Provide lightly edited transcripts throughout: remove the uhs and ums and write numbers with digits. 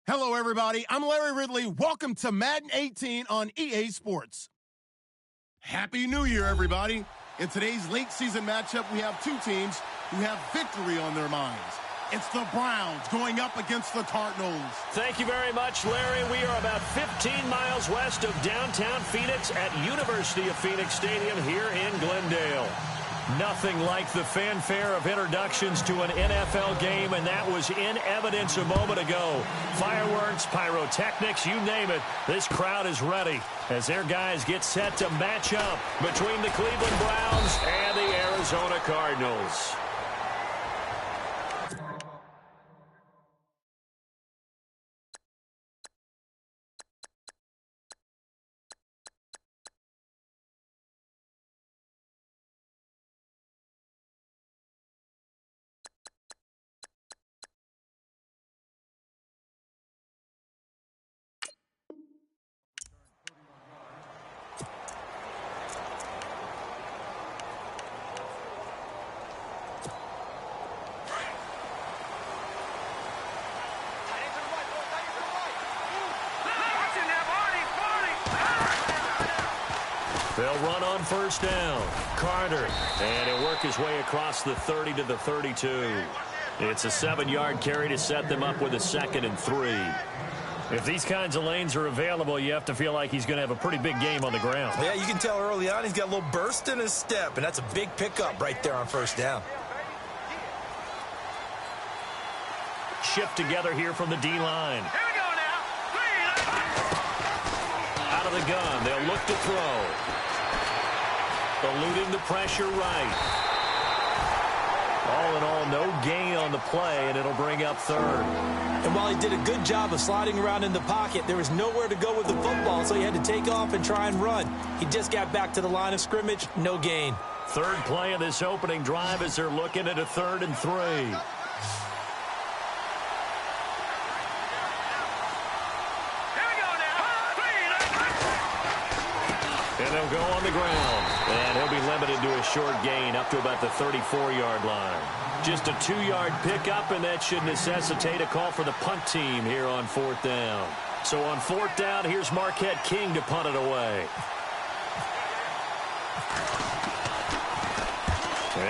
Hello, everybody. I'm Larry Ridley. Welcome to Madden 18 on EA Sports. Happy New Year, everybody. In today's late season matchup, we have two teams who have victory on their minds. It's the Browns going up against the Cardinals. Thank you very much, Larry. We are about 15 miles west of downtown Phoenix at University of Phoenix Stadium here in Glendale. Nothing like the fanfare of introductions to an NFL game, and that was in evidence a moment ago. Fireworks, pyrotechnics, you name it. This crowd is ready as their guys get set to match up between the Cleveland Browns and the Arizona Cardinals. They'll run on first down. Carter, and he'll work his way across the 30 to the 32. It's a 7-yard carry to set them up with a 2nd and 3. If these kinds of lanes are available, you have to feel like he's going to have a pretty big game on the ground. Yeah, you can tell early on he's got a little burst in his step, and that's a big pickup right there on first down. Shift together here from the D-line. Here we go now. Out of the gun, they'll look to throw. Eluding the pressure right. All in all, no gain on the play, and it'll bring up 3rd. And while he did a good job of sliding around in the pocket, there was nowhere to go with the football, so he had to take off and try and run. He just got back to the line of scrimmage, no gain. 3rd play of this opening drive as they're looking at a 3rd and 3. And they'll go on the ground. And he'll be limited to a short gain up to about the 34-yard line. Just a 2-yard pickup, and that should necessitate a call for the punt team here on 4th down. So on 4th down, here's Marquette King to punt it away.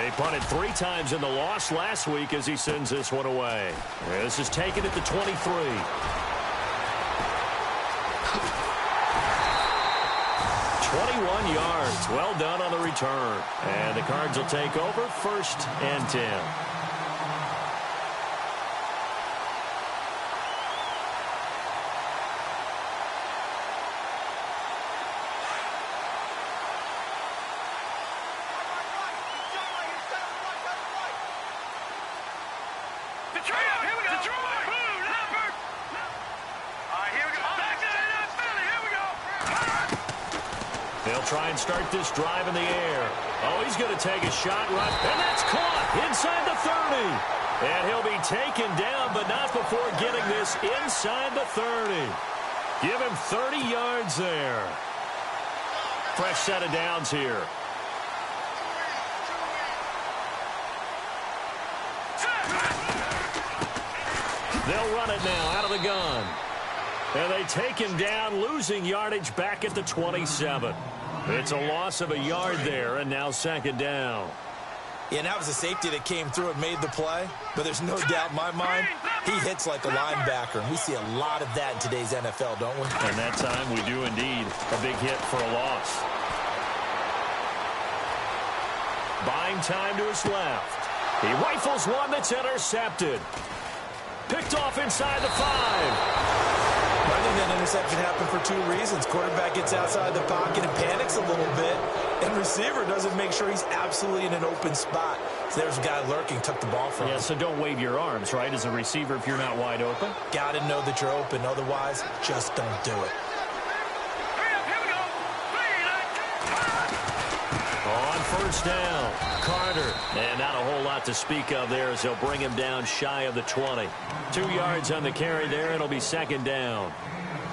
He punted 3 times in the loss last week as he sends this one away. This is taken at the 23. 21 yards. Well done on the return. And the Cards will take over 1st and 10. Try and start this drive in the air. Oh, he's going to take a shot right, and that's caught inside the 30. And he'll be taken down, but not before getting this inside the 30. Give him 30 yards there. Fresh set of downs here. They'll run it now out of the gun. And they take him down, losing yardage back at the 27. It's a loss of a yard there, and now 2nd down. Yeah, and that was a safety that came through and made the play. But there's no doubt in my mind, he hits like a linebacker. And we see a lot of that in today's NFL, don't we? And that time we do indeed. A big hit for a loss. Buying time to his left. He rifles one that's intercepted. Picked off inside the 5. I think that interception happened for 2 reasons. Quarterback gets outside the pocket and panics a little bit, and receiver doesn't make sure he's absolutely in an open spot. So there's a guy lurking, took the ball from him. Yeah, so don't wave your arms, right, as a receiver if you're not wide open. Got to know that you're open. Otherwise, just don't do it. On first down, Carter. And not a whole lot to speak of there as they'll bring him down shy of the 20. 2 yards on the carry there. It'll be 2nd down.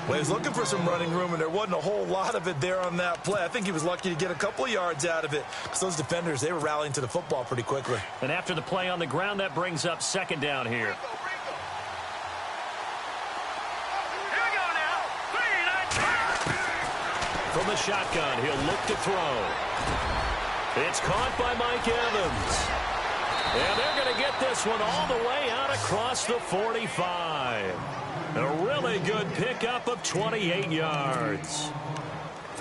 Well, he was looking for some running room, and there wasn't a whole lot of it there on that play. I think he was lucky to get a couple of yards out of it because those defenders, they were rallying to the football pretty quickly. And after the play on the ground, that brings up 2nd down here. From the shotgun, he'll look to throw. It's caught by Mike Evans. And they're going to get this one all the way out across the 45. A really good pickup of 28 yards.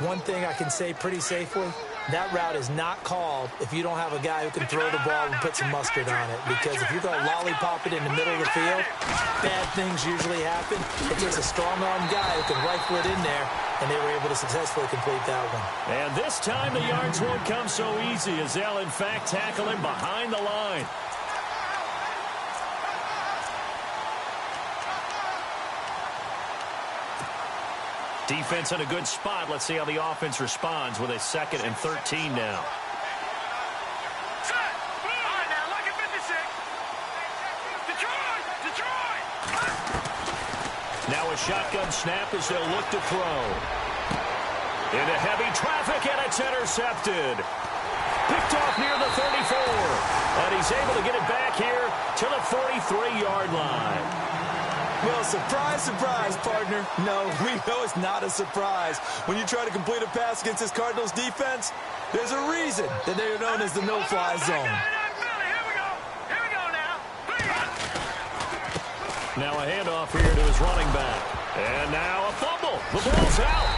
One thing I can say pretty safely, that route is not called if you don't have a guy who can throw the ball and put some mustard on it. Because if you're going to lollipop it in the middle of the field, bad things usually happen. It takes a strong-arm guy who can rifle it in there, and they were able to successfully complete that one. And this time the yards won't come so easy as they'll, in fact, tackle him behind the line. Defense in a good spot. Let's see how the offense responds with a 2nd and 13 now. Now a shotgun snap as they'll look to throw. Into heavy traffic, and it's intercepted. Picked off near the 34. And he's able to get it back here to the 43-yard line. Well, surprise, surprise, partner. No, we know it's not a surprise. When you try to complete a pass against this Cardinals defense, there's a reason that they are known as the no-fly zone. Now a handoff here to his running back. And now a fumble. The ball's out.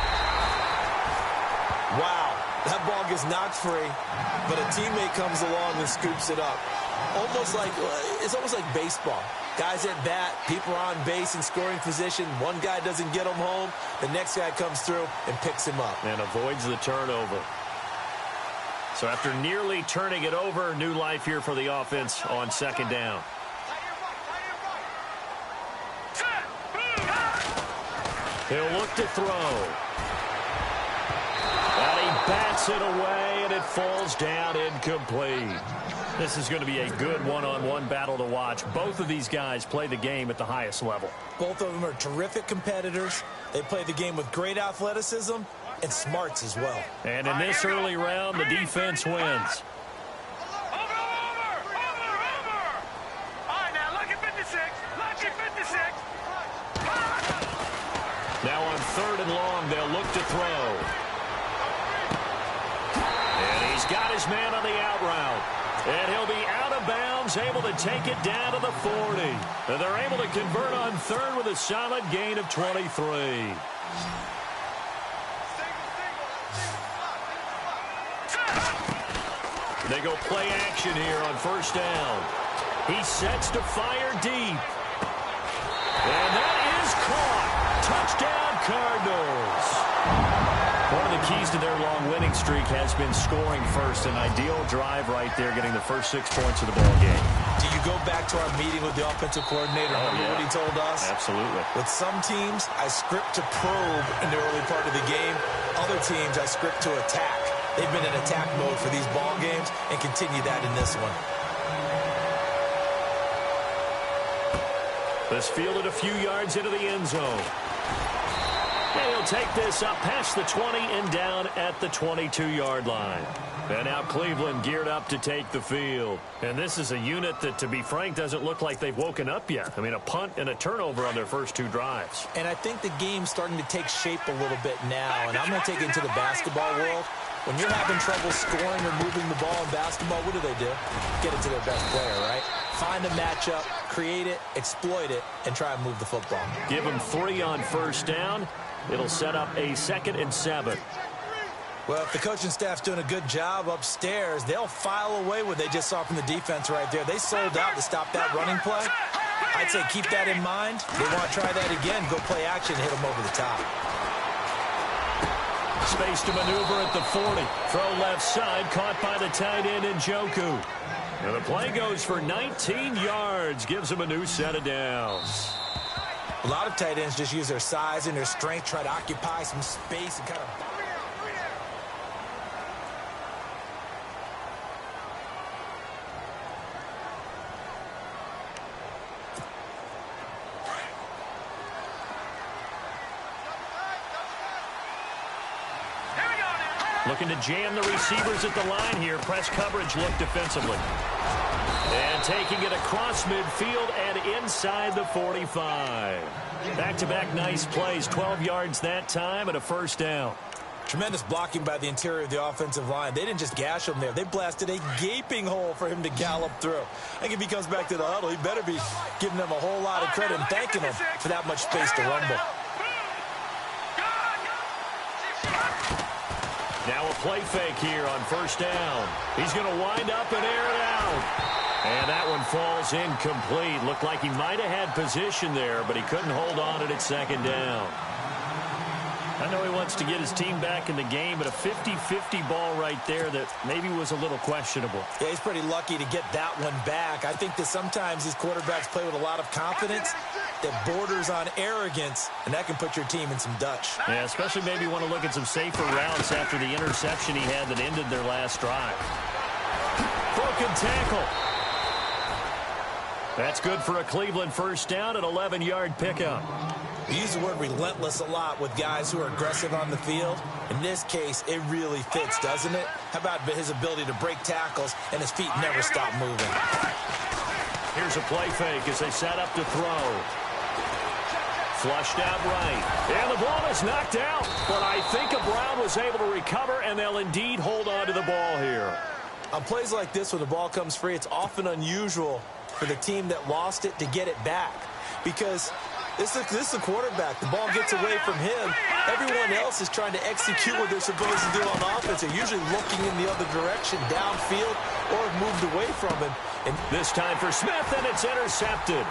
Wow, that ball gets knocked free, but a teammate comes along and scoops it up. It's almost like baseball. Guys at bat, people are on base in scoring position. One guy doesn't get him home. The next guy comes through and picks him up. And avoids the turnover. So after nearly turning it over, new life here for the offense on 2nd down. He'll look to throw. And he bats it away, and it falls down incomplete. This is going to be a good one-on-one battle to watch. Both of these guys play the game at the highest level. Both of them are terrific competitors. They play the game with great athleticism and smarts as well. And in this early round, the defense wins. Now on 3rd and long, they'll look to throw. And he's got his man on the out route. And he'll be out of bounds, able to take it down to the 40. And they're able to convert on 3rd with a solid gain of 23. They go play action here on 1st down. He sets to fire deep. And that is caught. Touchdown, Cardinals. One of the keys to their long winning streak has been scoring first. An ideal drive right there, getting the first 6 points of the ball game. Do you go back to our meeting with the offensive coordinator? Remember what he told us? Absolutely. With some teams, I script to probe in the early part of the game. Other teams, I script to attack. They've been in attack mode for these ball games and continue that in this one. This fielded a few yards into the end zone. And he'll take this up past the 20 and down at the 22-yard line. And now Cleveland geared up to take the field. And this is a unit that, to be frank, doesn't look like they've woken up yet. I mean, a punt and a turnover on their first 2 drives. And I think the game's starting to take shape a little bit now. And I'm going to take it into the basketball world. When you're having trouble scoring or moving the ball in basketball, what do? Get it to their best player, right? Find a matchup, create it, exploit it, and try and move the football. Give them 3 on 1st down. It'll set up a 2nd and 7. Well, if the coaching staff's doing a good job upstairs, they'll file away what they just saw from the defense right there. They sold out to stop that running play. I'd say keep that in mind. They want to try that again, go play action, hit them over the top. Space to maneuver at the 40. Throw left side, caught by the tight end Njoku. And the play goes for 19 yards, gives him a new set of downs. A lot of tight ends just use their size and their strength, try to occupy some space and kind of... Looking to jam the receivers at the line here. Press coverage look defensively. And taking it across midfield and inside the 45. Back-to-back nice plays. 12 yards that time and a 1st down. Tremendous blocking by the interior of the offensive line. They didn't just gash him there. They blasted a gaping hole for him to gallop through. I think if he comes back to the huddle, he better be giving them a whole lot of credit and thanking them for that much space to rumble. Now a play fake here on first down. He's going to wind up and air it out. And that one falls incomplete. Looked like he might have had position there, but he couldn't hold on to it at second down. I know he wants to get his team back in the game, but a 50-50 ball right there that maybe was a little questionable. Yeah, he's pretty lucky to get that one back. I think that sometimes these quarterbacks play with a lot of confidence that borders on arrogance, and that can put your team in some Dutch. Yeah, especially maybe want to look at some safer routes after the interception he had that ended their last drive. Broken tackle. That's good for a Cleveland first down, an 11-yard pickup. We use the word relentless a lot with guys who are aggressive on the field. In this case, it really fits, doesn't it? How about his ability to break tackles and his feet never stop moving? Here's a play fake as they set up to throw. Flushed out right. And the ball is knocked out. But I think Brown was able to recover, and they'll indeed hold on to the ball here. On plays like this, when the ball comes free, it's often unusual for the team that lost it to get it back. Because this is a quarterback. The ball gets away from him. Everyone else is trying to execute what they're supposed to do on offense. They're usually looking in the other direction, downfield, or have moved away from him. And this time for Smith, and it's intercepted.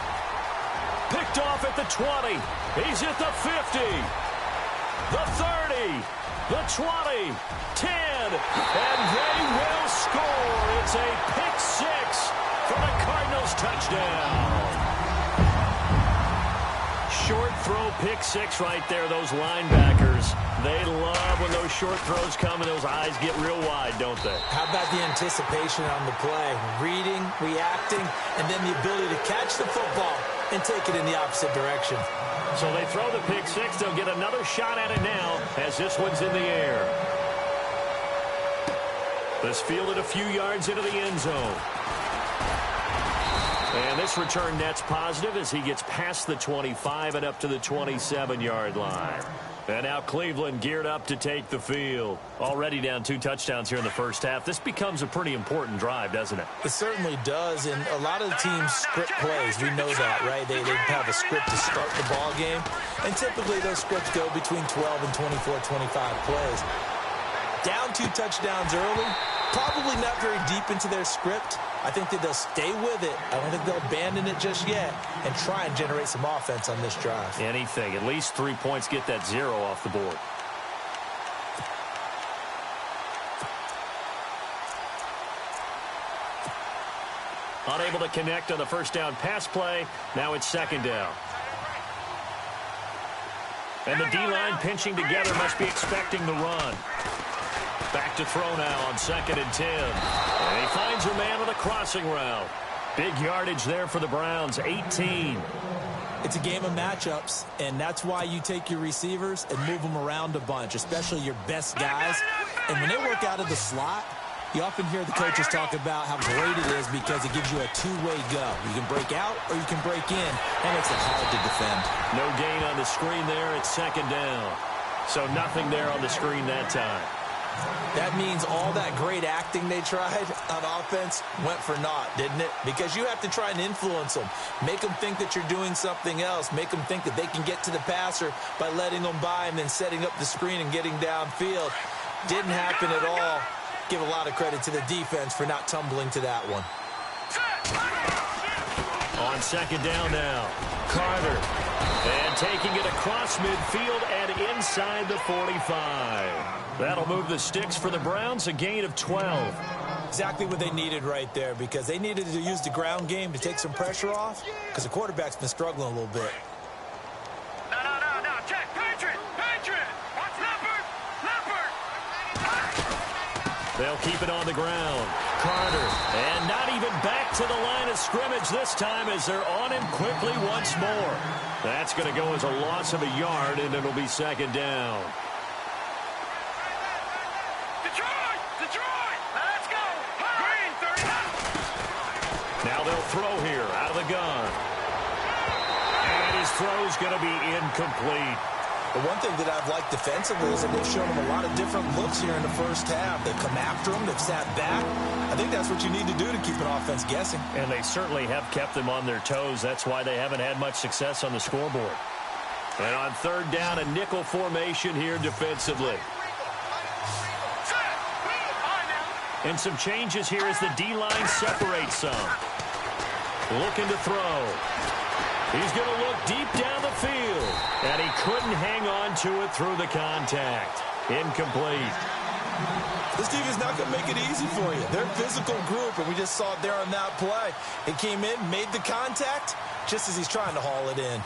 Picked off at the 20. He's at the 50. The 30. The 20. 10. And they will score. It's a pick six for the Cardinals touchdown. Short throw, pick six right there. Those linebackers, they love when those short throws come and those eyes get real wide, don't they? How about the anticipation on the play? Reading, reacting, and then the ability to catch the football and take it in the opposite direction. So they throw the pick six. They'll get another shot at it now as this one's in the air. This fielded a few yards into the end zone. And this return net's positive as he gets past the 25 and up to the 27-yard line. And now Cleveland geared up to take the field. Already down 2 touchdowns here in the first half. This becomes a pretty important drive, doesn't it? It certainly does, and a lot of the teams script plays. We know that, right? They have a script to start the ball game, and typically those scripts go between 12 and 24, 25 plays. Down 2 touchdowns early, probably not very deep into their script. I think that they'll stay with it. I don't think they'll abandon it just yet and try and generate some offense on this drive. Anything. At least 3 points, get that 0 off the board. Unable to connect on the first down pass play. Now it's second down. And the D-line pinching together must be expecting the run. Back to throw now on 2nd and 10. And he finds a man on a crossing route. Big yardage there for the Browns, 18. It's a game of matchups, and that's why you take your receivers and move them around a bunch, especially your best guys. And when they work out of the slot, you often hear the coaches talk about how great it is because it gives you a two-way go. You can break out or you can break in, and makes it hard to defend. No gain on the screen there. It's second down. So nothing there on the screen that time. That means all that great acting they tried on offense went for naught, didn't it? Because you have to try and influence them. Make them think that you're doing something else. Make them think that they can get to the passer by letting them by and then setting up the screen and getting downfield. Didn't happen at all. Give a lot of credit to the defense for not tumbling to that one. On second down now, Carter. And taking it across midfield and inside the 45. That'll move the sticks for the Browns, a gain of 12. Exactly what they needed right there because they needed to use the ground game to take some pressure off because the quarterback's been struggling a little bit. No. Check. Patriot. Watch Leopard. They'll keep it on the ground. Carter. And not even back to the line of scrimmage this time as they're on him quickly once more. That's going to go as a loss of a yard, and it'll be second down. Detroit. Let's go. Green 30. Now they'll throw here out of the gun. And his throw's going to be incomplete. The one thing that I've liked defensively is that they've shown them a lot of different looks here in the first half. They've come after them. They've sat back. I think that's what you need to do to keep an offense guessing. And they certainly have kept them on their toes. That's why they haven't had much success on the scoreboard. And on third down, a nickel formation here defensively. And some changes here as the D-line separates some. Looking to throw. He's going to look deep down the field. And he couldn't hang on to it through the contact. Incomplete. This team is not going to make it easy for you. They're a physical group, and we just saw it there on that play. It came in, made the contact, just as he's trying to haul it in.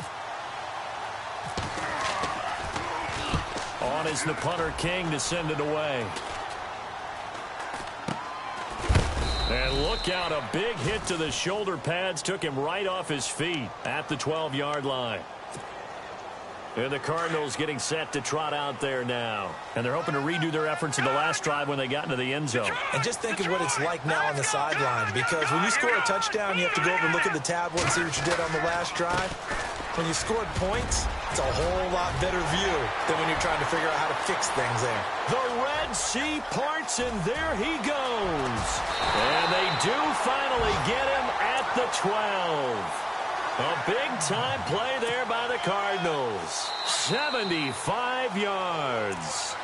On is the punter King to send it away. And look out, a big hit to the shoulder pads took him right off his feet at the 12-yard line. And the Cardinals getting set to trot out there now. And they're hoping to redo their efforts in the last drive when they got into the end zone. And just think of what it's like now on the sideline, because when you score a touchdown, you have to go over and look at the tablet and see what you did on the last drive. When you scored points, it's a whole lot better view than when you're trying to figure out how to fix things there. The Red Sea parts, and there he goes. And they do finally get him at the 12. A big-time play there by the Cardinals. 75 yards.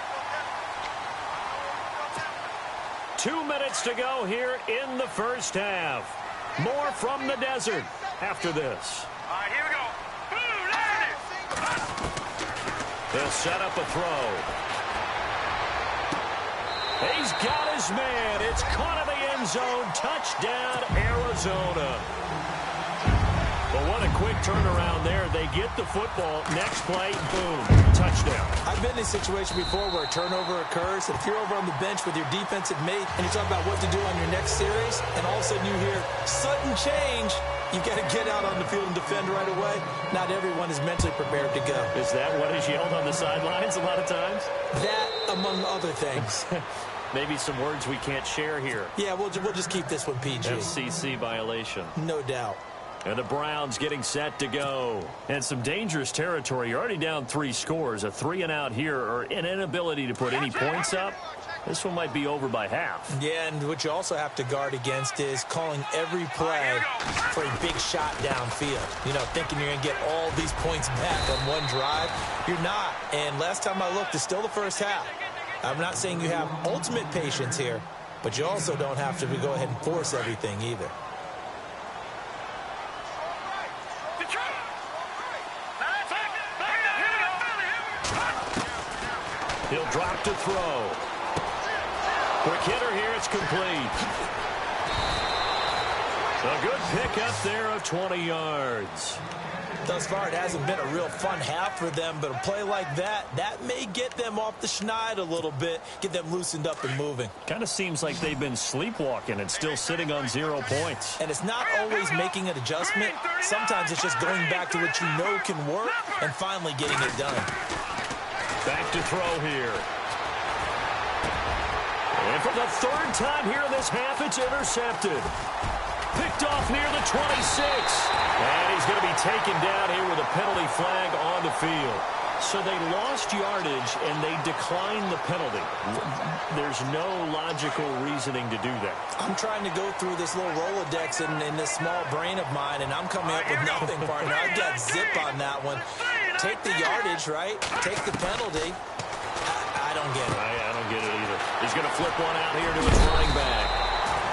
2 minutes to go here in the first half. More from the desert after this. All right, here we go. Boom, there it is. They'll set up a throw. He's got his man. It's caught in the end zone. Touchdown, Arizona. But what a quick turnaround there. They get the football. Next play, boom, touchdown. I've been in a situation before where a turnover occurs, and if you're over on the bench with your defensive mate and you talk about what to do on your next series, and all of a sudden you hear sudden change, you've got to get out on the field and defend right away. Not everyone is mentally prepared to go. Is that what is yelled on the sidelines a lot of times? That, among other things. Maybe some words we can't share here. Yeah, we'll just keep this one PG. FCC violation. No doubt. And the Browns getting set to go. And some dangerous territory. You're already down 3 scores. A 3-and-out here, or an inability to put any points up. This one might be over by half. Yeah, and what you also have to guard against is calling every play for a big shot downfield. You know, thinking you're going to get all these points back on one drive. You're not. And last time I looked, it's still the first half. I'm not saying you have ultimate patience here, but you also don't have to go ahead and force everything either. He'll drop to throw. Quick hitter here, it's complete. A good pickup there of 20 yards. Thus far, it hasn't been a real fun half for them, but a play like that may get them off the schneid a little bit, get them loosened up and moving. Kind of seems like they've been sleepwalking and still sitting on 0 points. And it's not always making an adjustment. Sometimes it's just going back to what you know can work and finally getting it done. Back to throw here. And for the 3rd time here in this half, it's intercepted. Picked off near the 26. And he's going to be taken down here with a penalty flag on the field. So they lost yardage, and they declined the penalty. There's no logical reasoning to do that. I'm trying to go through this little Rolodex in this small brain of mine, and I'm coming up with nothing, partner. I've got zip on that one. Take the yardage, right? Take the penalty. I don't get it. I don't get it either. He's going to flip one out here to his running back.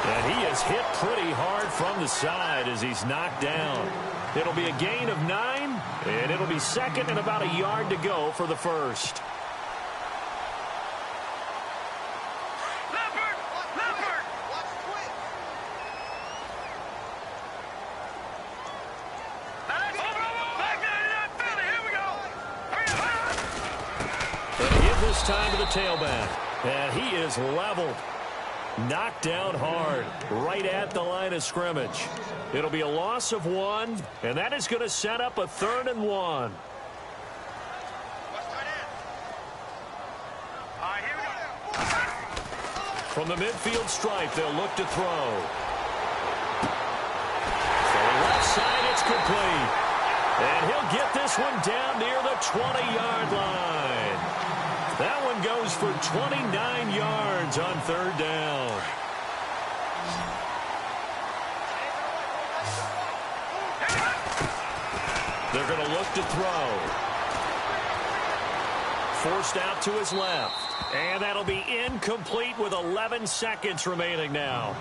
And he is hit pretty hard from the side as he's knocked down. It'll be a gain of 9, and it'll be 2nd and about a yard to go for the first. This time to the tailback, and he is leveled. Knocked down hard, right at the line of scrimmage. It'll be a loss of 1, and that is going to set up a 3rd and 1. From the midfield stripe, they'll look to throw. For the left side, it's complete. And he'll get this one down near the 20-yard line. That one goes for 29 yards on third down. They're going to look to throw. Forced out to his left. And that'll be incomplete with 11 seconds remaining now.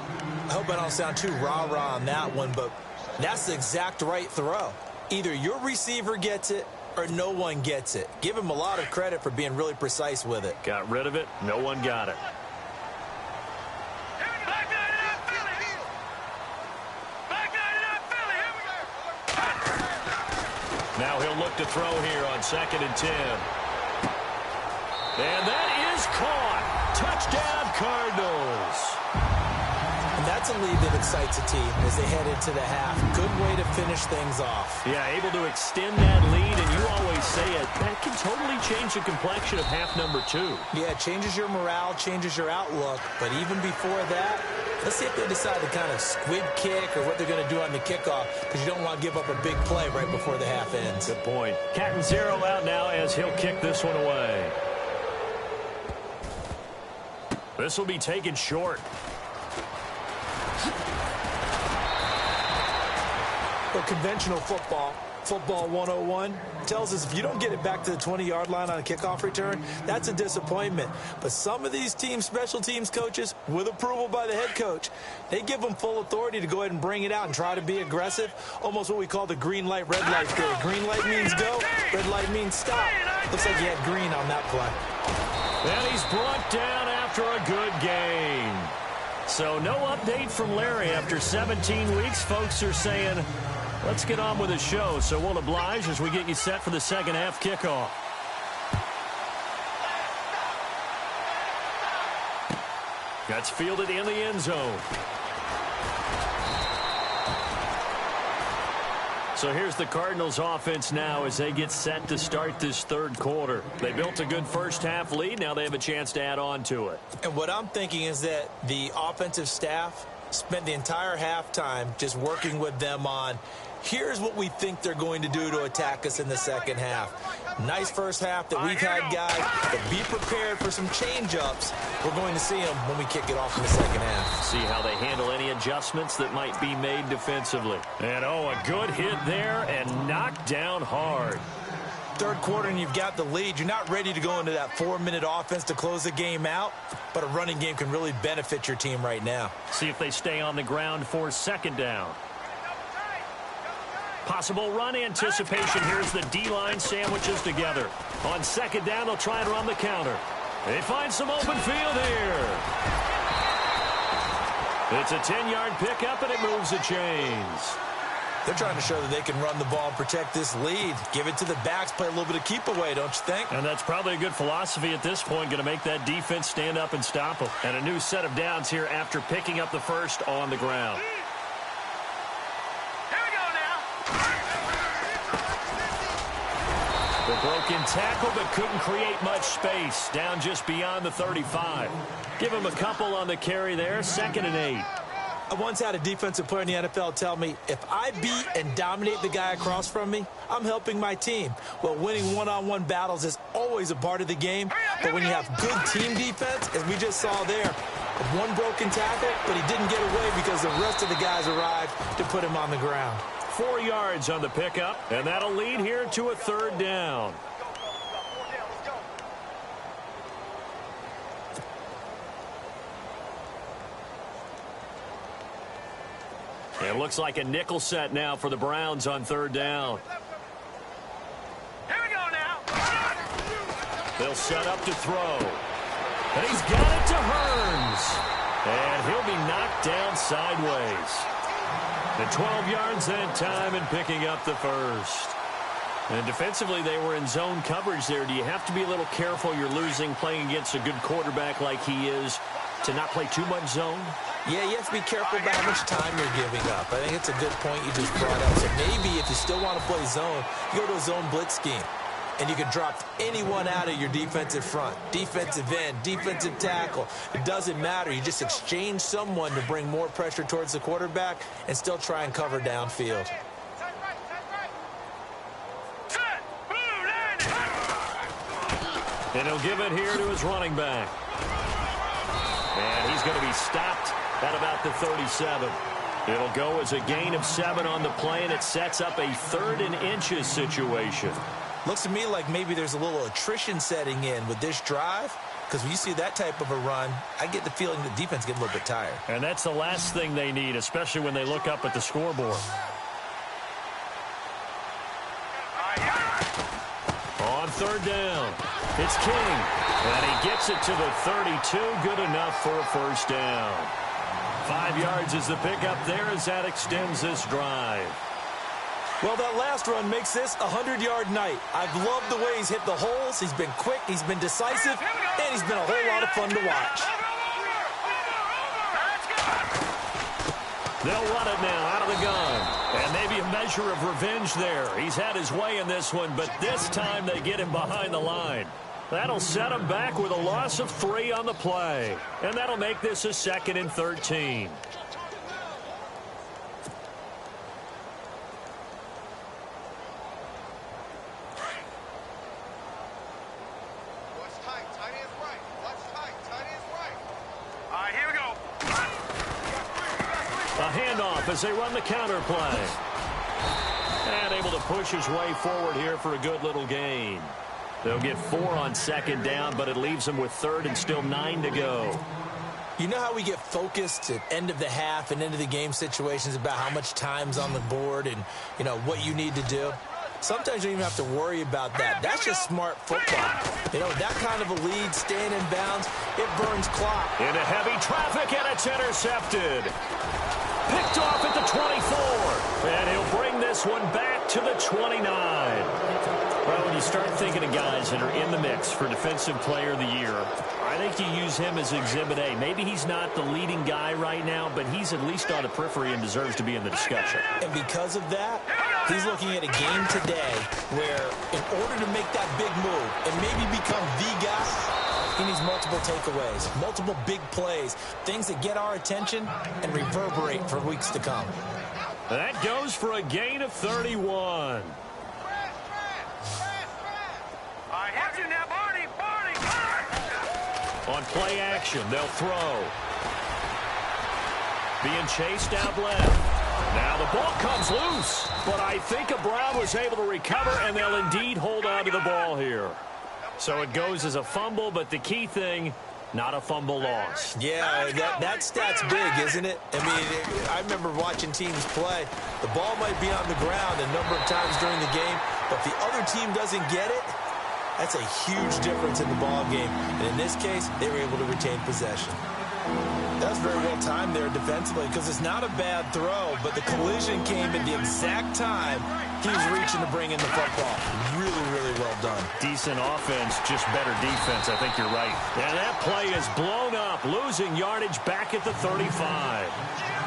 I hope I don't sound too rah-rah on that one, but that's the exact right throw. Either your receiver gets it or no one gets it. Give him a lot of credit for being really precise with it. Got rid of it. No one got it. Now he'll look to throw here on 2nd and 10. And that is caught. Touchdown, Cardinals. And that's a lead that excites a team as they head into the half. Good way to finish things off. Yeah, able to extend that lead, and you always say it, that can totally change the complexion of half number 2. Yeah, it changes your morale, changes your outlook. But even before that, let's see if they decide to kind of squib kick or what they're going to do on the kickoff, because you don't want to give up a big play right before the half ends. Good point. Cat and zero out now as he'll kick this one away. This will be taken short. But conventional football 101, tells us if you don't get it back to the 20-yard line on a kickoff return, that's a disappointment. But some of these teams, special teams coaches, with approval by the head coach, they give them full authority to go ahead and bring it out and try to be aggressive, almost what we call the green light, red light theory. Green light means go, red light means stop. Looks like he had green on that play. And he's brought down after a good game. So no update from Larry after 17 weeks. Folks are saying, let's get on with the show. So we'll oblige as we get you set for the second half kickoff. That's fielded in the end zone. So here's the Cardinals offense now as they get set to start this third quarter. They built a good first half lead. Now they have a chance to add on to it. And what I'm thinking is that the offensive staff spent the entire halftime just working with them on, here's what we think they're going to do to attack us in the second half. Nice first half that we've had, guys, but be prepared for some change-ups. We're going to see them when we kick it off in the second half. See how they handle any adjustments that might be made defensively. And, oh, a good hit there and knocked down hard. Third quarter and you've got the lead. You're not ready to go into that 4-minute offense to close the game out, but a running game can really benefit your team right now. See if they stay on the ground for second down. Possible run anticipation. Here's the D-line sandwiches together. On second down, they'll try and run the counter. They find some open field here. It's a 10-yard pickup, and it moves the chains. They're trying to show that they can run the ball and protect this lead. Give it to the backs, play a little bit of keep away, don't you think? And that's probably a good philosophy at this point, going to make that defense stand up and stop them. And a new set of downs here after picking up the first on the ground. The broken tackle, but couldn't create much space. Down just beyond the 35. Give him a couple on the carry there. 2nd and 8. I once had a defensive player in the NFL tell me, if I beat and dominate the guy across from me, I'm helping my team. Well, winning one-on-one battles is always a part of the game, but when you have good team defense, as we just saw there, one broken tackle, but he didn't get away because the rest of the guys arrived to put him on the ground. 4 yards on the pickup, and that'll lead here to a third down. It looks like a nickel set now for the Browns on third down. Here we go now. They'll set up to throw. And he's got it to Hearns. And he'll be knocked down sideways. And 12 yards that time and picking up the first. And defensively, they were in zone coverage there. Do you have to be a little careful? You're losing playing against a good quarterback like he is to not play too much zone? Yeah, you have to be careful about how much time you're giving up. I think it's a good point you just brought up. So maybe if you still want to play zone, you go to a zone blitz scheme. And you can drop anyone out of your defensive front, defensive end, defensive tackle. It doesn't matter. You just exchange someone to bring more pressure towards the quarterback and still try and cover downfield. And he'll give it here to his running back. And he's going to be stopped at about the 37. It'll go as a gain of 7 on the play, and it sets up a 3rd and inches situation. Looks to me like maybe there's a little attrition setting in with this drive, because when you see that type of a run, I get the feeling the defense gets a little bit tired. And that's the last thing they need, especially when they look up at the scoreboard. On 3rd down, it's King, and he gets it to the 32, good enough for a 1st down. 5 yards is the pickup there as that extends this drive. Well, that last run makes this a 100-yard night. I've loved the way he's hit the holes. He's been quick, he's been decisive, and he's been a whole lot of fun to watch. They'll run it now out of the gun. And maybe a measure of revenge there. He's had his way in this one, but this time they get him behind the line. That'll set him back with a loss of 3 on the play. And that'll make this a 2nd and 13. A handoff as they run the counter play. And able to push his way forward here for a good little gain. They'll get 4 on 2nd down, but it leaves them with 3rd and still 9 to go. You know how we get focused at end of the half and end of the game situations about how much time's on the board and, you know, what you need to do? Sometimes you don't even have to worry about that. That's just smart football. You know, that kind of a lead, staying in bounds, it burns clock. Into heavy traffic, and it's intercepted. Picked off at the 24. And he'll bring this one back to the 29. Well, when you start thinking of guys that are in the mix for Defensive Player of the Year, I think you use him as Exhibit A. Maybe he's not the leading guy right now, but he's at least on the periphery and deserves to be in the discussion. And because of that, he's looking at a game today where in order to make that big move and maybe become the guy, he needs multiple takeaways, multiple big plays, things that get our attention and reverberate for weeks to come. That goes for a gain of 31. On play action, they'll throw. Being chased out left. Now the ball comes loose, but I think Brown was able to recover, and they'll indeed hold on to the ball here. So it goes as a fumble, but the key thing, not a fumble loss. Yeah, that stat's big, isn't it? I mean, I remember watching teams play. The ball might be on the ground a number of times during the game, but if the other team doesn't get it, that's a huge difference in the ball game. And in this case, they were able to retain possession. That was very well timed there defensively because it's not a bad throw, but the collision came at the exact time he was reaching to bring in the football. Really, really well done. Decent offense, just better defense. I think you're right. And that play is blown up, losing yardage back at the 35.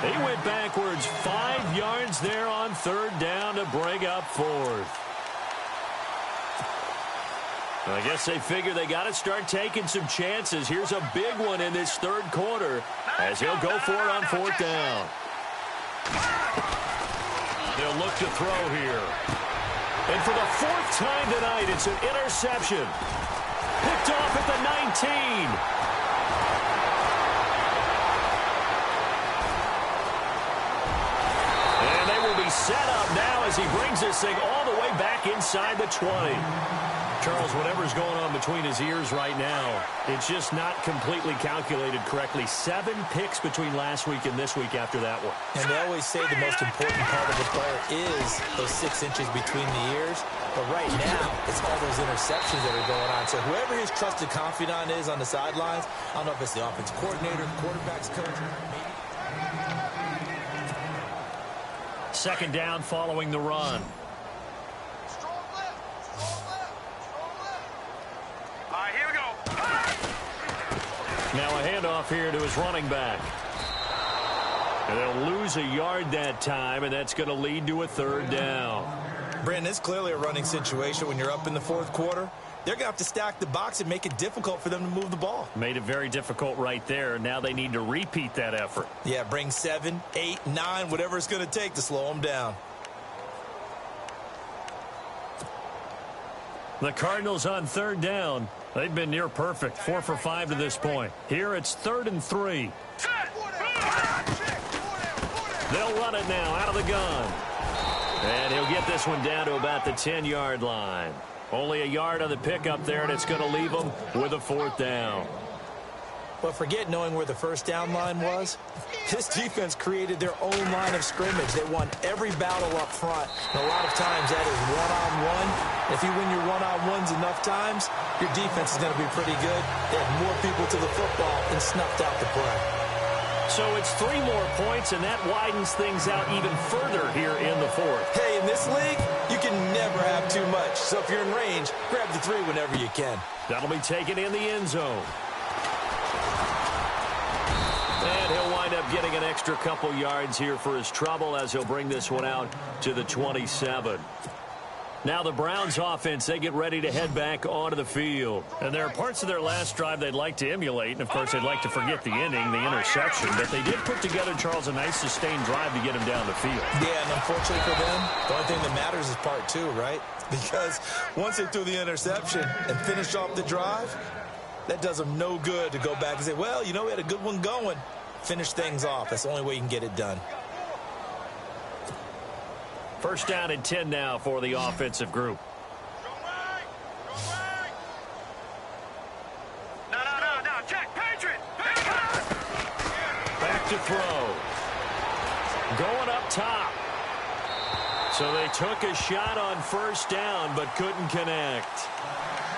They went backwards 5 yards there on 3rd down to bring up 4th. I guess they figure they got to start taking some chances. Here's a big one in this 3rd quarter as he'll go for it on 4th down. They'll look to throw here. And for the 4th time tonight, it's an interception. Picked off at the 19. And they will be set up now as he brings this thing all the way back inside the 20. Charles, whatever's going on between his ears right now, it's just not completely calculated correctly. 7 picks between last week and this week after that one. And they always say the most important part of a player is those 6 inches between the ears. But right now, it's all those interceptions that are going on. So whoever his trusted confidant is on the sidelines, I don't know if it's the offensive coordinator, quarterback's coach, maybe. 2nd down following the run. Now a handoff here to his running back. And they'll lose a yard that time, and that's going to lead to a 3rd down. Brandon, it's clearly a running situation when you're up in the 4th quarter. They're going to have to stack the box and make it difficult for them to move the ball. Made it very difficult right there. Now they need to repeat that effort. Yeah, bring 7, 8, 9, whatever it's going to take to slow them down. The Cardinals on 3rd down They've been near perfect, 4 for 5 to this point. Here it's 3rd and 3. They'll run it now out of the gun. And he'll get this one down to about the 10-yard line. Only a yard on the pickup there, and it's going to leave them with a 4th down. But forget knowing where the first down line was. This defense created their own line of scrimmage. They won every battle up front. And a lot of times that is one-on-one. If you win your one-on-ones enough times, your defense is going to be pretty good. They had more people to the football and snuffed out the play. So it's 3 more points, and that widens things out even further here in the 4th. Hey, in this league, you can never have too much. So if you're in range, grab the 3 whenever you can. That'll be taken in the end zone. And he'll wind up getting an extra couple yards here for his trouble as he'll bring this one out to the 27. Now the Browns offense, they get ready to head back onto the field. And there are parts of their last drive they'd like to emulate. And, of course, they'd like to forget the inning, the interception. But they did put together, Charles, a nice sustained drive to get him down the field. Yeah, and unfortunately for them, the only thing that matters is part 2, right? Because once they threw the interception and finished off the drive, that does them no good to go back and say, well, you know, we had a good one going. Finish things off. That's the only way you can get it done. First down and 10 now for the offensive group. No, check, Patriot. Back to throw. Going up top. So they took a shot on first down but couldn't connect.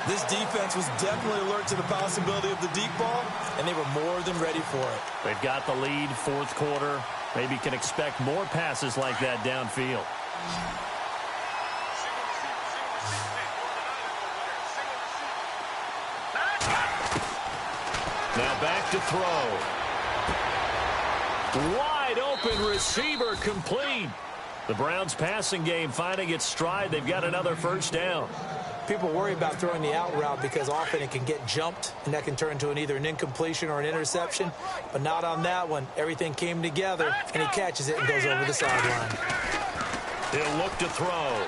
This defense was definitely alert to the possibility of the deep ball, and they were more than ready for it. They've got the lead, 4th quarter. Maybe can expect more passes like that downfield. Now back to throw. Wide open receiver complete. The Browns passing game finding its stride. They've got another first down. People worry about throwing the out route because often it can get jumped, and that can turn into either an incompletion or an interception. But not on that one. Everything came together, and he catches it and goes over the sideline. He'll look to throw.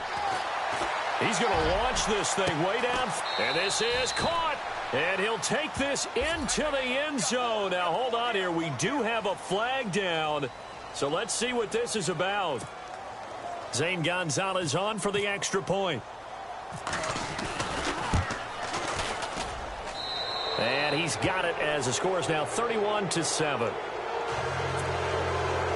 He's going to launch this thing way down. And this is caught. And he'll take this into the end zone. Now, hold on here. We do have a flag down. So let's see what this is about. Zane Gonzalez on for the extra point. And he's got it as the score is now 31-7.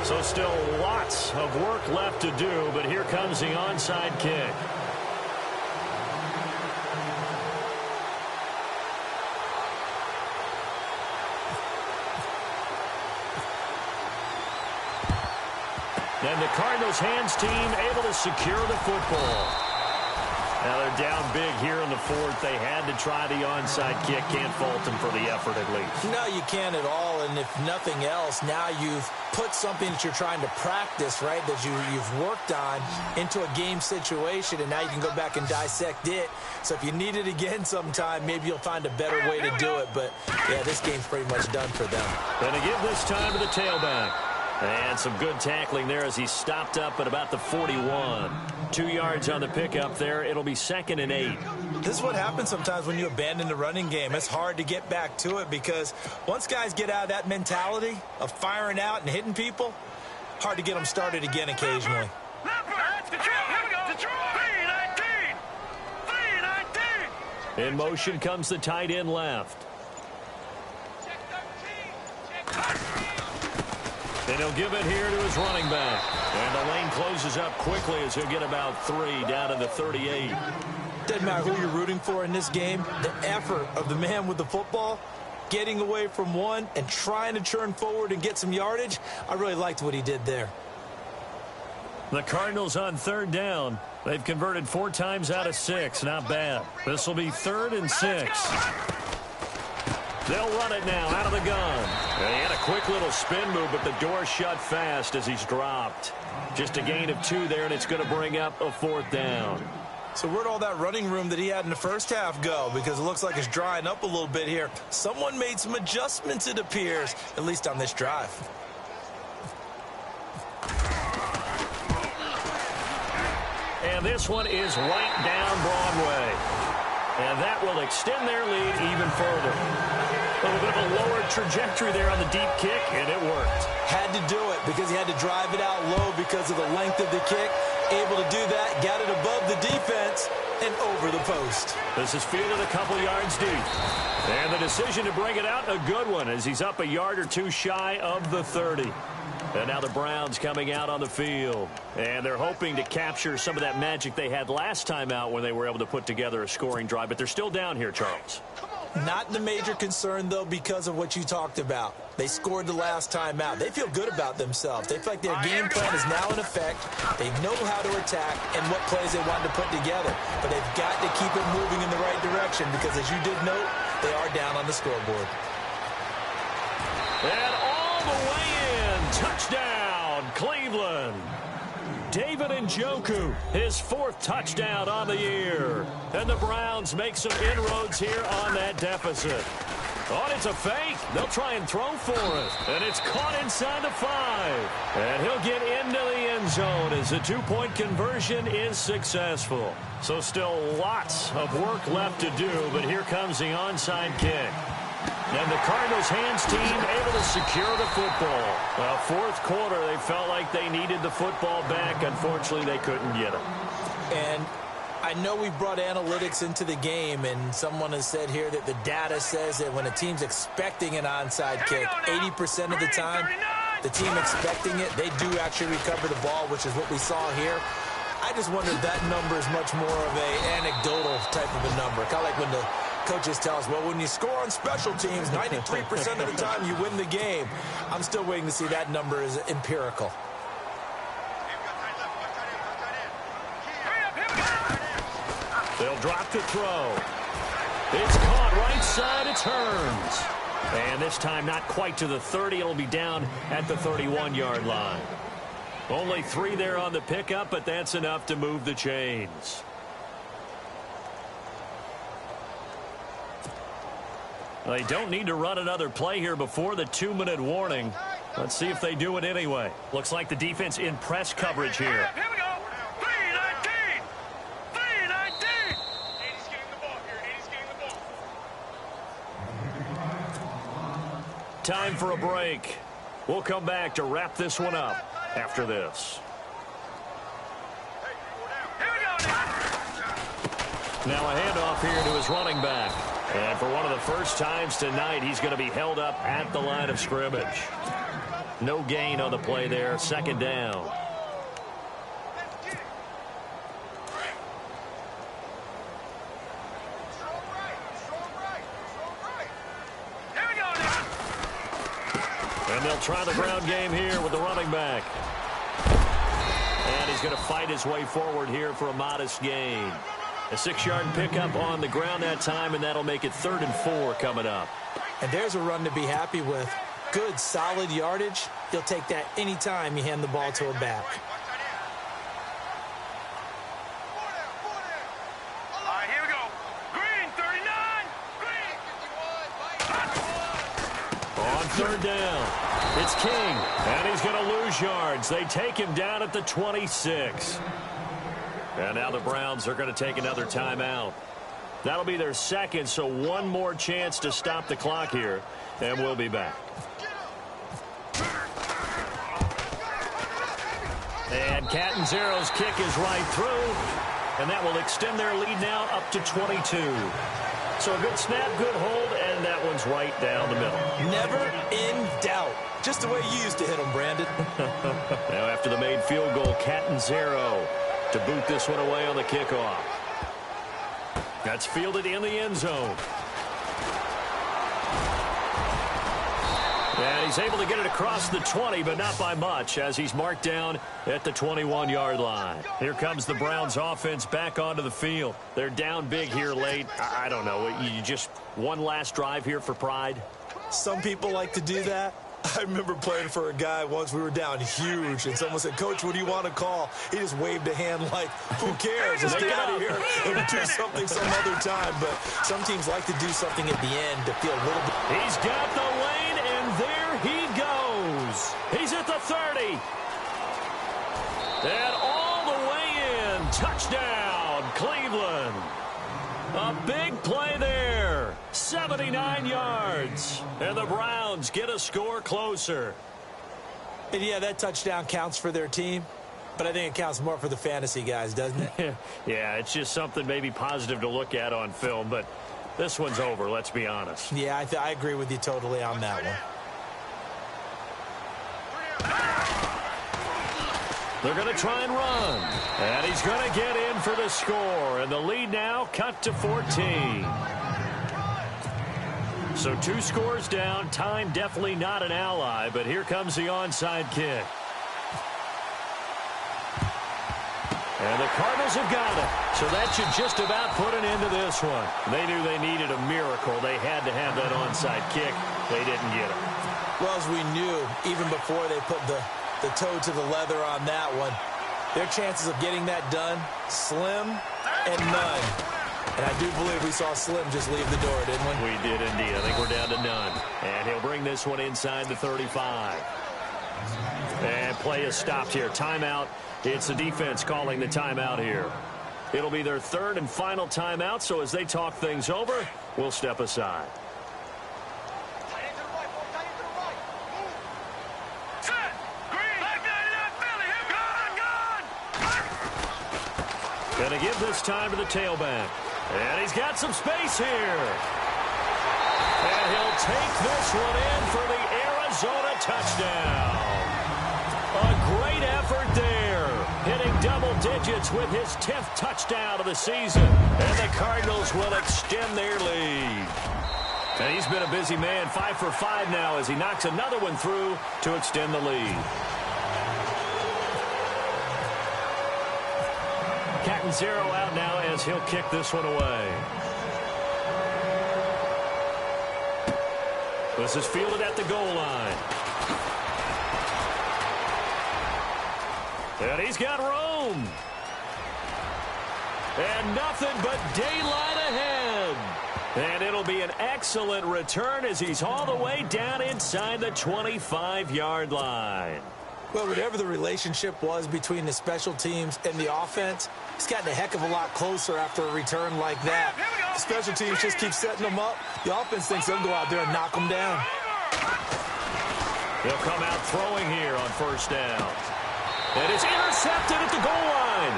So still lots of work left to do, but here comes the onside kick. And the Cardinals hands team able to secure the football. Now they're down big here in the 4th. They had to try the onside kick. Can't fault them for the effort at least. No, you can't at all. And if nothing else, now you've put something that you're trying to practice, right, that you've worked on into a game situation, and now you can go back and dissect it. So if you need it again sometime, maybe you'll find a better way to do it. But, yeah, this game's pretty much done for them. Going to give this time to the tailback. And some good tackling there as he stopped up at about the 41. 2 yards on the pickup there. It'll be 2nd and 8. This is what happens sometimes when you abandon the running game. It's hard to get back to it because once guys get out of that mentality of firing out and hitting people, hard to get them started again occasionally. In motion comes the tight end left. And he'll give it here to his running back. And the lane closes up quickly as he'll get about 3 down to the 38. Doesn't matter who you're rooting for in this game. The effort of the man with the football, getting away from one and trying to turn forward and get some yardage, I really liked what he did there. The Cardinals on 3rd down. They've converted 4 times out of 6. Not bad. This will be 3rd and 6. They'll run it now out of the gun. And he had a quick little spin move, but the door shut fast as he's dropped. Just a gain of 2 there, and it's going to bring up a 4th down. So where'd all that running room that he had in the first half go? Because it looks like it's drying up a little bit here. Someone made some adjustments, it appears, at least on this drive. And this one is right down Broadway. And that will extend their lead even further. A little bit of a lower trajectory there on the deep kick, and it worked. Had to do it because he had to drive it out low because of the length of the kick. Able to do that, got it above the defense and over the post. This is fielded a couple yards deep. And the decision to bring it out, a good one, as he's up a yard or two shy of the 30. And now the Browns coming out on the field. And they're hoping to capture some of that magic they had last time out when they were able to put together a scoring drive. But they're still down here, Charles. Not the major concern, though, because of what you talked about. They scored the last time out. They feel good about themselves. They feel like their game plan is now in effect. They know how to attack and what plays they want to put together. But they've got to keep it moving in the right direction because, as you did note, they are down on the scoreboard. And all the way in. Touchdown, Cleveland. David Njoku, his fourth touchdown on the year. And the Browns make some inroads here on that deficit. Oh, it's a fake. They'll try and throw for it. And it's caught inside the 5. And he'll get into the end zone as the two-point conversion is successful. So still lots of work left to do, but here comes the onside kick. And the Cardinals' hands team able to secure the football. Well, fourth quarter, they felt like they needed the football back. Unfortunately, they couldn't get it. And I know we brought analytics into the game, and someone has said here that the data says that when a team's expecting an onside kick, 80% of the time, the team expecting it, they do actually recover the ball, which is what we saw here. I just wonder if that number is much more of an anecdotal type of a number. Kind of like when the coaches tell us, well, when you score on special teams, 93% of the time you win the game. I'm still waiting to see that number is empirical. They'll drop to throw. It's caught right side. It turns. And this time not quite to the 30. It'll be down at the 31-yard line. Only 3 there on the pickup, but that's enough to move the chains. They don't need to run another play here before the 2-minute warning. Let's see if they do it anyway. Looks like the defense in press coverage here. Here we go. 3-19. 3-19. 80's getting the ball here. 80's getting the ball. Time for a break. We'll come back to wrap this one up after this. Here we go now. Now a handoff here to his running back. And for one of the first times tonight, he's going to be held up at the line of scrimmage. No gain on the play there. Second down. And they'll try the ground game here with the running back. And he's going to fight his way forward here for a modest gain. A 6-yard pickup on the ground that time, and that'll make it 3rd and 4 coming up. And there's a run to be happy with. Good, solid yardage. You'll take that anytime you hand the ball to a back. All right, here we go. Green, 39. Green, 51. On 3rd down, it's King, and he's going to lose yards. They take him down at the 26. And now the Browns are going to take another timeout. That'll be their second, so one more chance to stop the clock here, and we'll be back. And Catanzaro's kick is right through, and that will extend their lead now up to 22. So a good snap, good hold, and that one's right down the middle. Never in doubt. Just the way you used to hit them, Brandon. Now after the made field goal, Catanzaro to boot this one away on the kickoff. That's fielded in the end zone. And he's able to get it across the 20, but not by much, as he's marked down at the 21-yard line. Here comes the Browns offense back onto the field. They're down big here late. I don't know. You just one last drive here for pride? Some people like to do that. I remember playing for a guy once. We were down huge, and someone said, "Coach, what do you want to call?" He just waved a hand like, who cares? Let's get out of here and do something some other time. But some teams like to do something at the end to feel a little bit. He's got the lane, and there he goes. He's at the 30. And all the way in. Touchdown, Cleveland. A big play there. 79 yards. And the Browns get a score closer. And yeah, that touchdown counts for their team, but I think it counts more for the fantasy guys, doesn't it? Yeah, it's just something maybe positive to look at on film, but this one's over, let's be honest. Yeah, I agree with you totally on that one. They're going to try and run. And he's going to get in for the score. And the lead now cut to 14. So 2 scores down. Time definitely not an ally, but here comes the onside kick. And the Cardinals have got it. So that should just about put an end to this one. They knew they needed a miracle. They had to have that onside kick. They didn't get it. Well, as we knew, even before they put the toe to the leather on that one, their chances of getting that done, slim and none. And I do believe we saw Slim just leave the door, didn't we? We did indeed. I think we're down to none. And he'll bring this one inside the 35. And play is stopped here. Timeout. It's the defense calling the timeout here. It'll be their 3rd and final timeout, so as they talk things over, we'll step aside. Going to give this time to the tailback. And he's got some space here. And he'll take this one in for the Arizona touchdown. A great effort there. Hitting double digits with his 10th touchdown of the season. And the Cardinals will extend their lead. And he's been a busy man, 5 for 5 now as he knocks another one through to extend the lead. Catanzaro out now as he'll kick this one away. This is fielded at the goal line. And he's got room. And nothing but daylight ahead. And it'll be an excellent return as he's all the way down inside the 25-yard line. Well, whatever the relationship was between the special teams and the offense, it's gotten a heck of a lot closer after a return like that. The special teams just keep setting them up. The offense thinks they'll go out there and knock them down. He'll come out throwing here on 1st down. And it's intercepted at the goal line.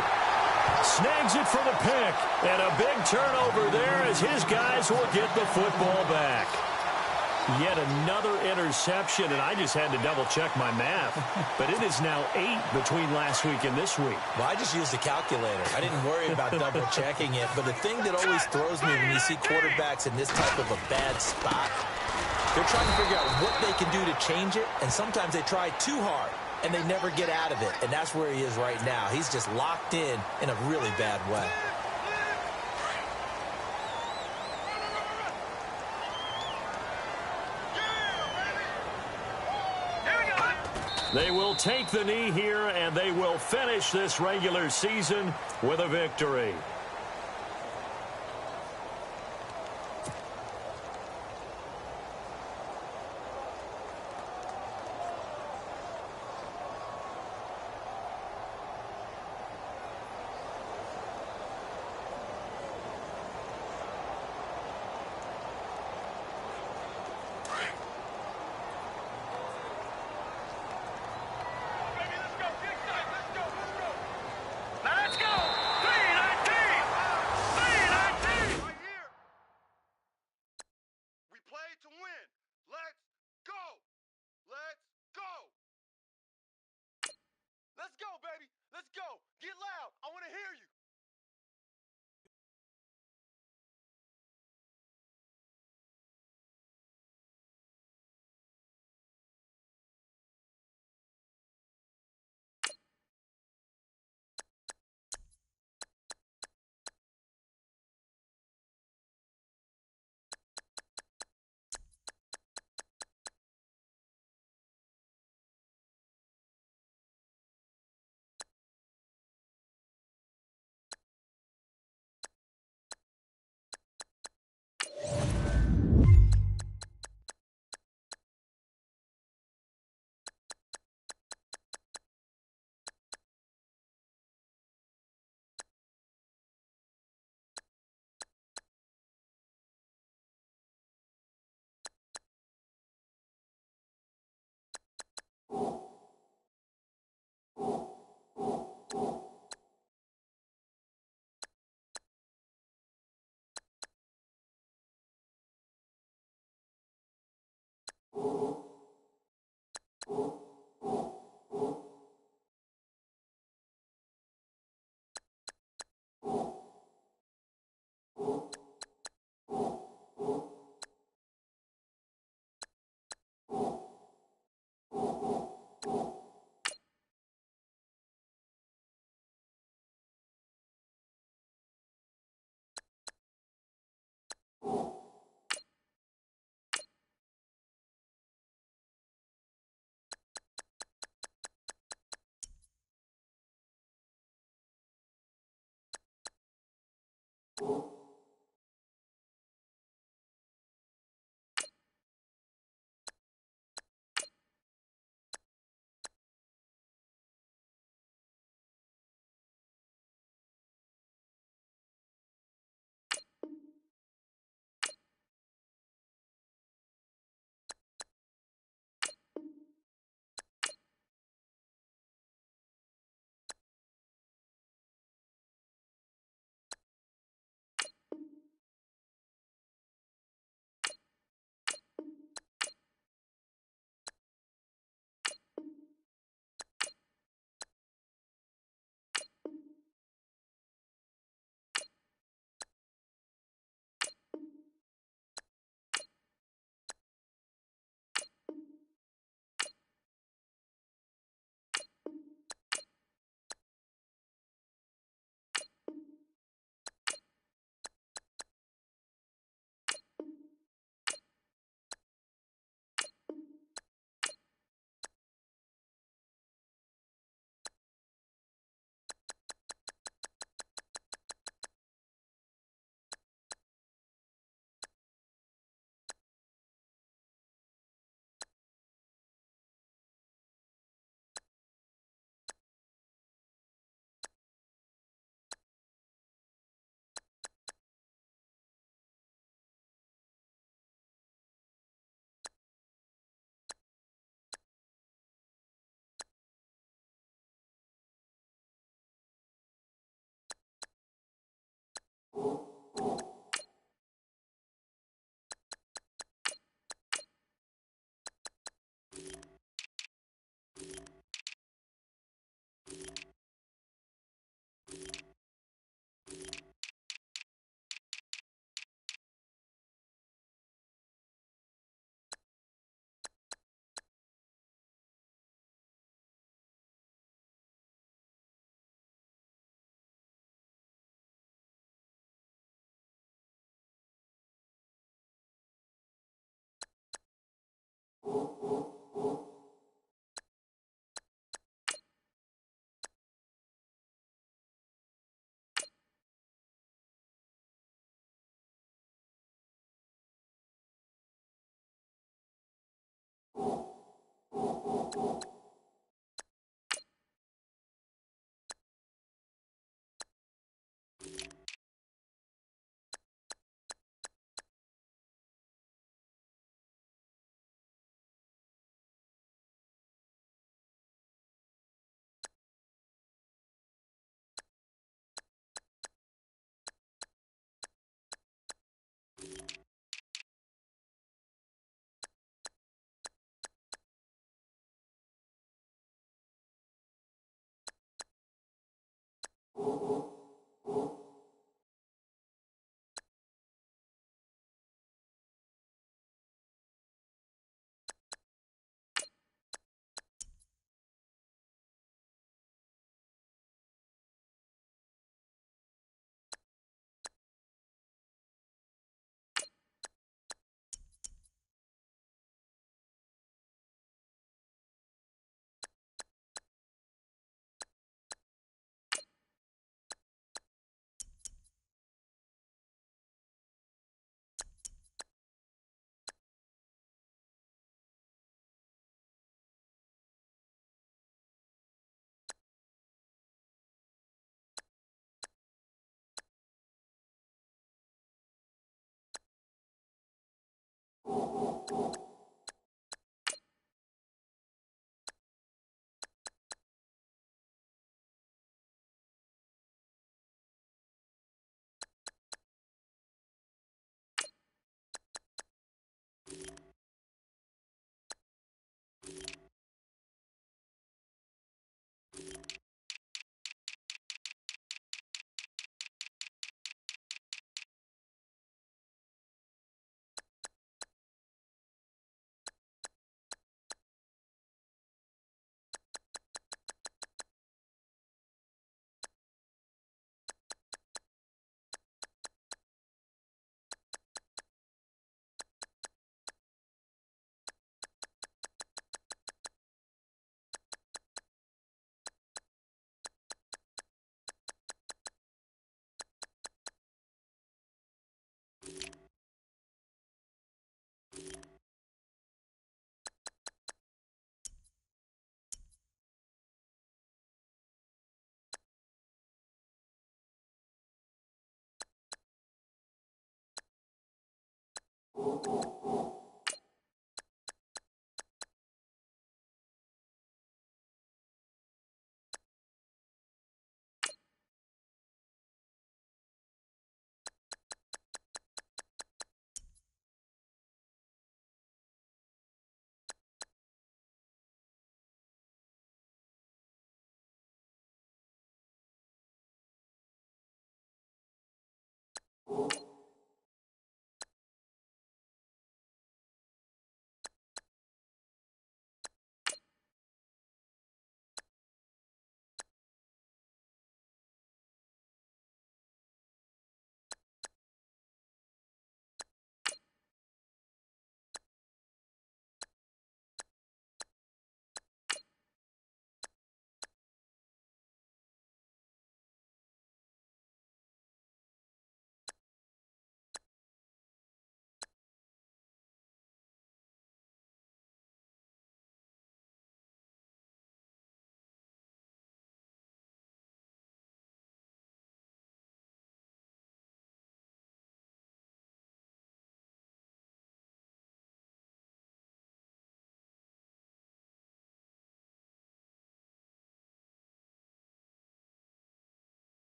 Snags it for the pick. And a big turnover there as his guys will get the football back. Yet another interception, and I just had to double-check my math. But it is now 8 between last week and this week. Well, I just used a calculator. I didn't worry about double-checking it. But the thing that always throws me when you see quarterbacks in this type of a bad spot, they're trying to figure out what they can do to change it, and sometimes they try too hard, and they never get out of it. And that's where he is right now. He's just locked in a really bad way. They will take the knee here, and they will finish this regular season with a victory. Let's go, baby. Let's go. Get loud. I want to hear you.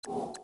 you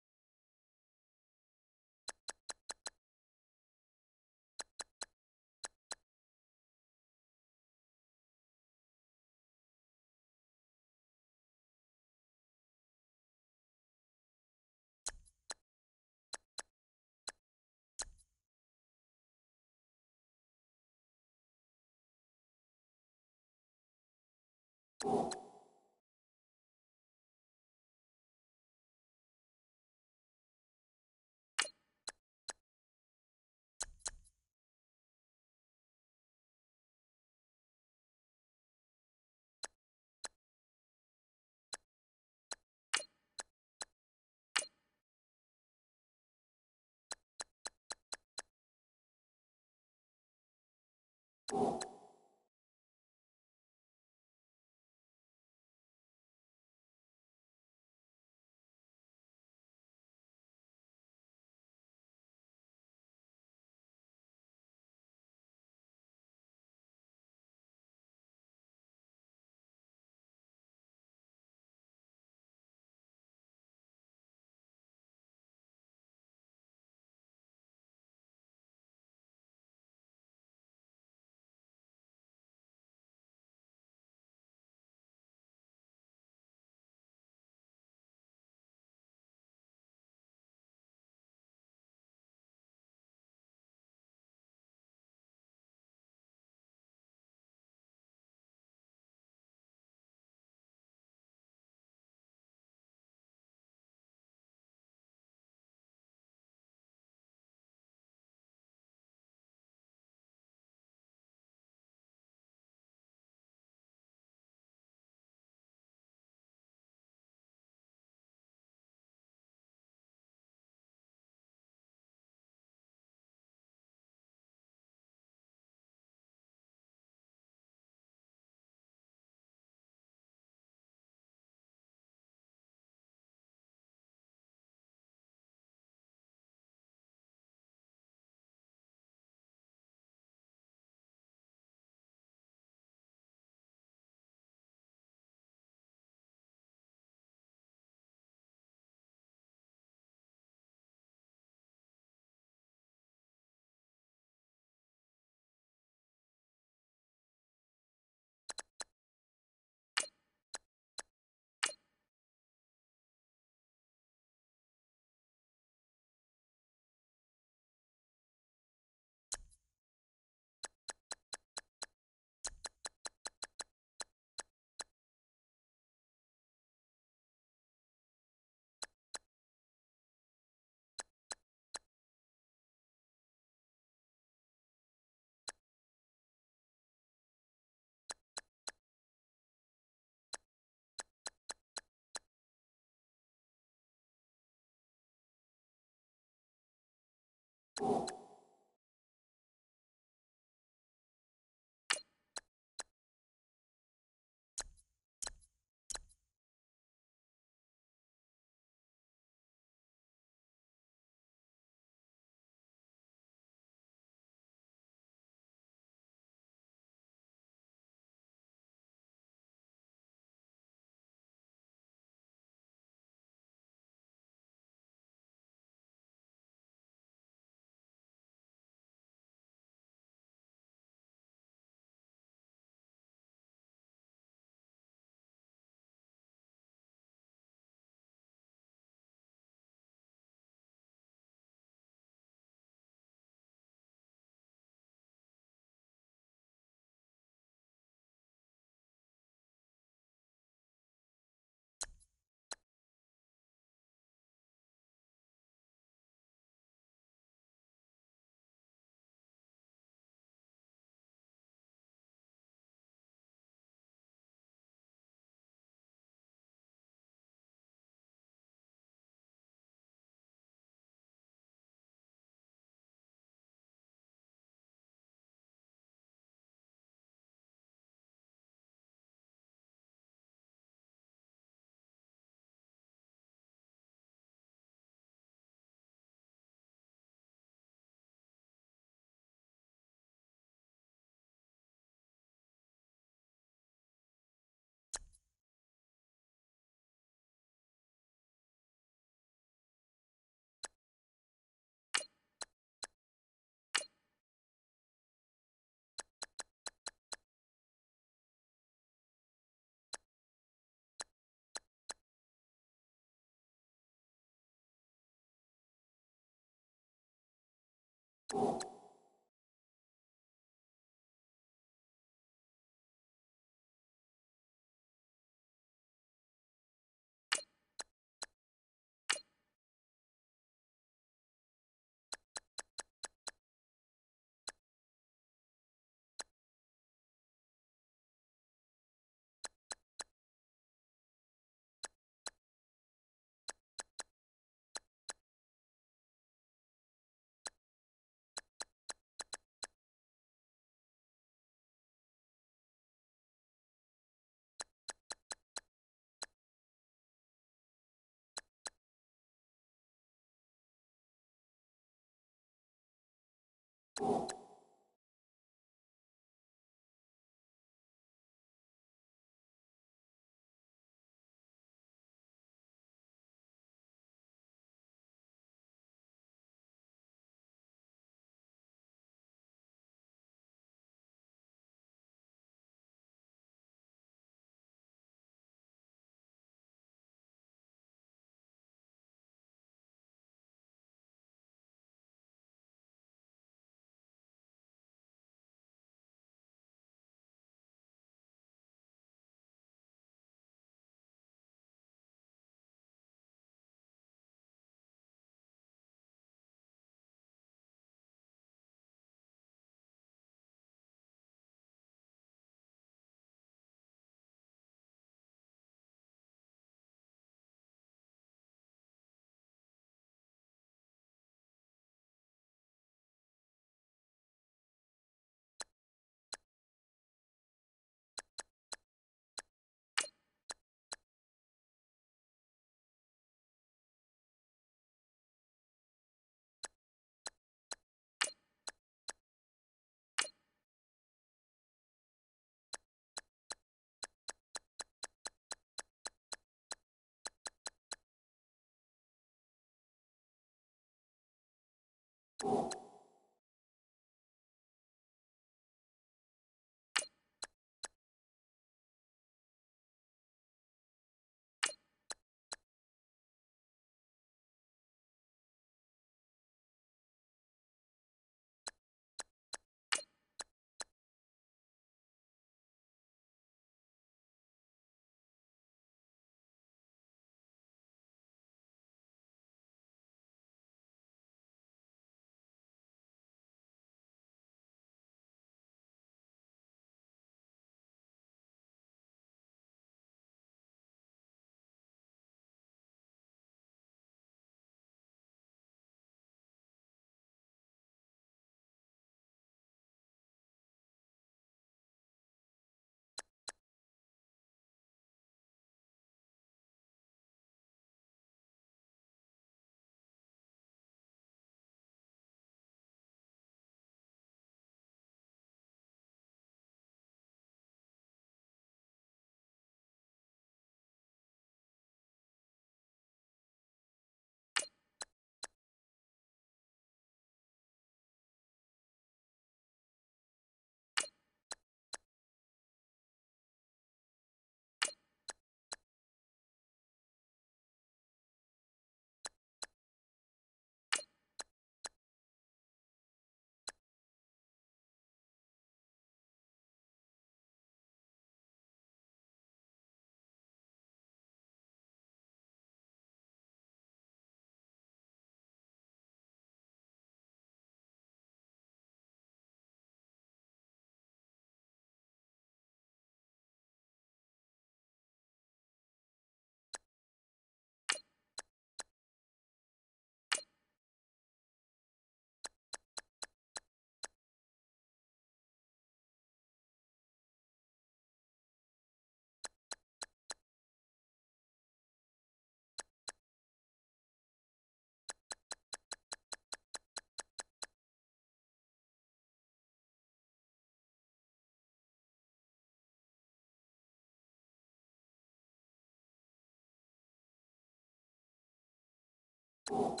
you